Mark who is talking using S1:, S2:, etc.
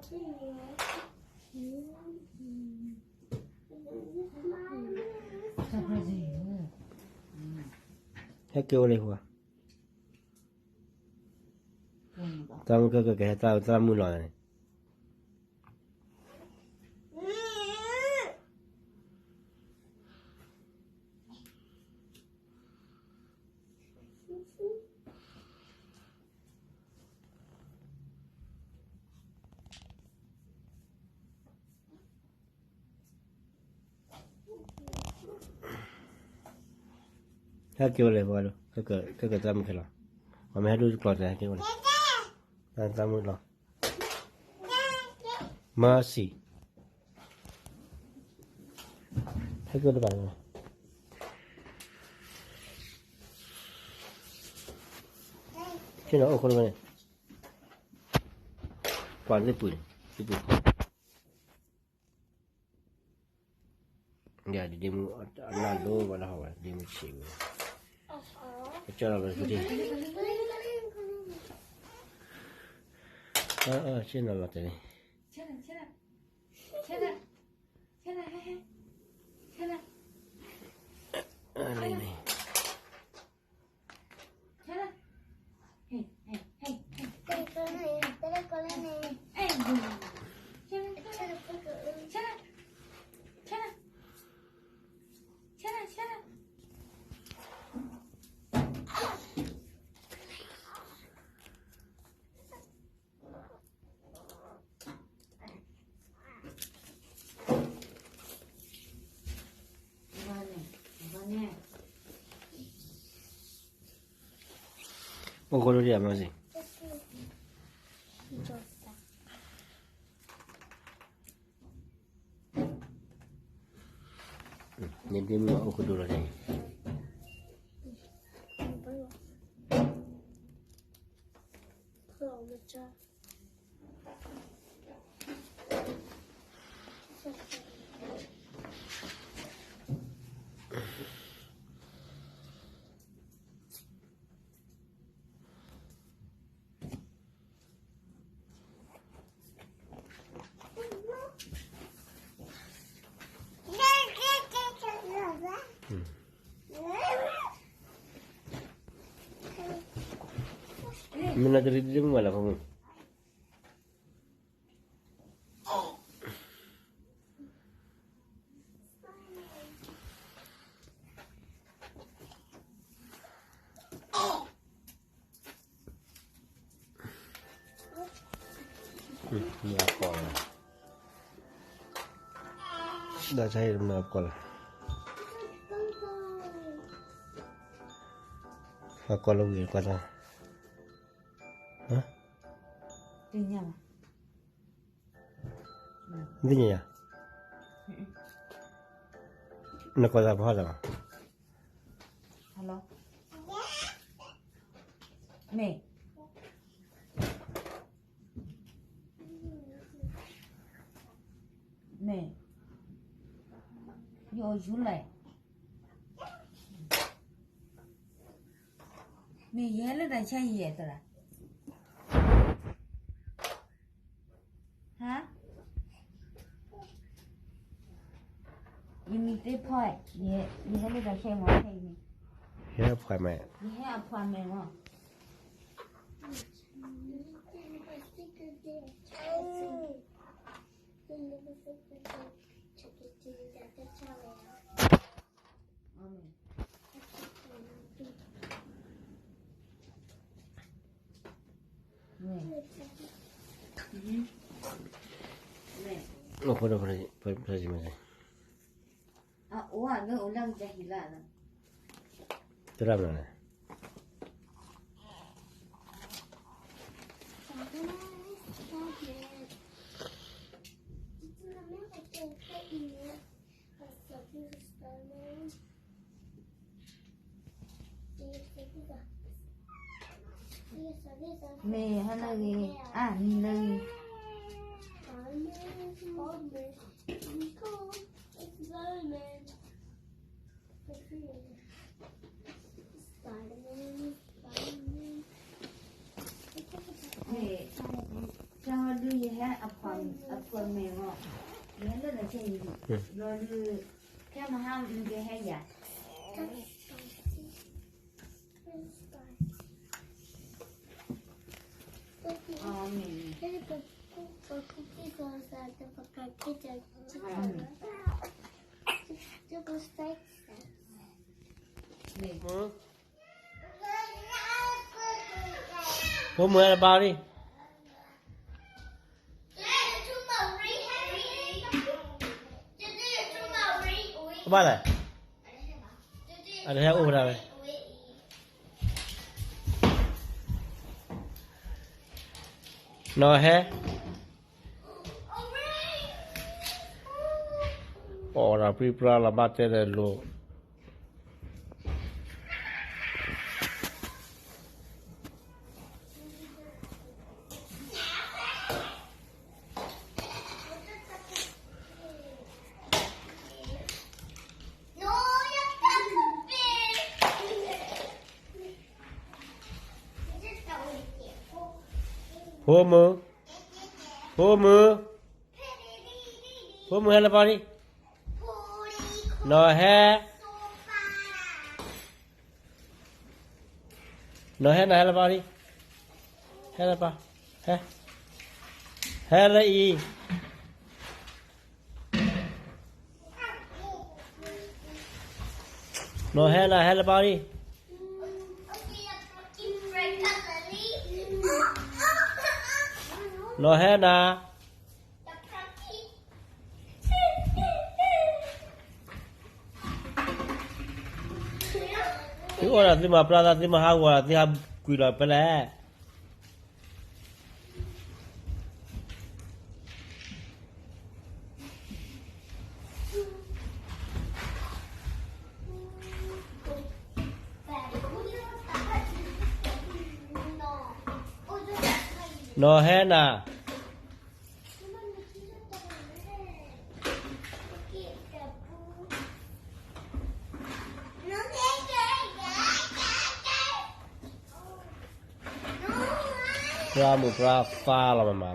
S1: Hết kêu lên hùa tao cái tao mua lòi này hết kêu lên hùa luôn cái tao mua cái lò mà mẹ đôi cọt này kêu lên tao mua lò Mercy hết kêu được bạn rồi cái nó ở con này quản cái bụi ya di demo lalu mana hawa demo sih cara berarti sini lah tadi ini oh kalau dia masih ni dia mau aku dulu ni Mana dari dia malah kamu? Ini apa lah? Dah saya mana apa lah? Apa lagi kata? Hah?
S2: Ini apa?
S1: Ini ya? Nak kata apa lah?
S2: Halo. Mẹ. Mẹ. Vô chú lại. Mẹ nhớ là đại cha gì vậy à? Hả? Ini teh phai, ye là đại cha mà thầy nè.
S1: Ya phải mẹ.
S2: Ye à phai mẹ mà. Oh, pada macam. Wah, no ulang jahilan.
S1: Terang mana?
S2: Mẹ hay là gì? Lời. Mẹ cho đi hết ập phòng 没有，你看那个钱你，那是看嘛哈，你给还呀？哦，没。没。
S1: Bố mưa là bao đi. Có bao này? À, để theo ủ nào này. Nó he. Ora, pripra la battere lo. Hô mưa. Hô mưa. Hô mưa hay là bao đi? Nó he. Nó he này là bao đi? He là bao? He. He là y. Nó he là bao đi? Nó he là. Cái ora thì mà plata thì mà hawa thì ham quỳ lại phải lẽ. Nó he na. Ra một ra pha là mà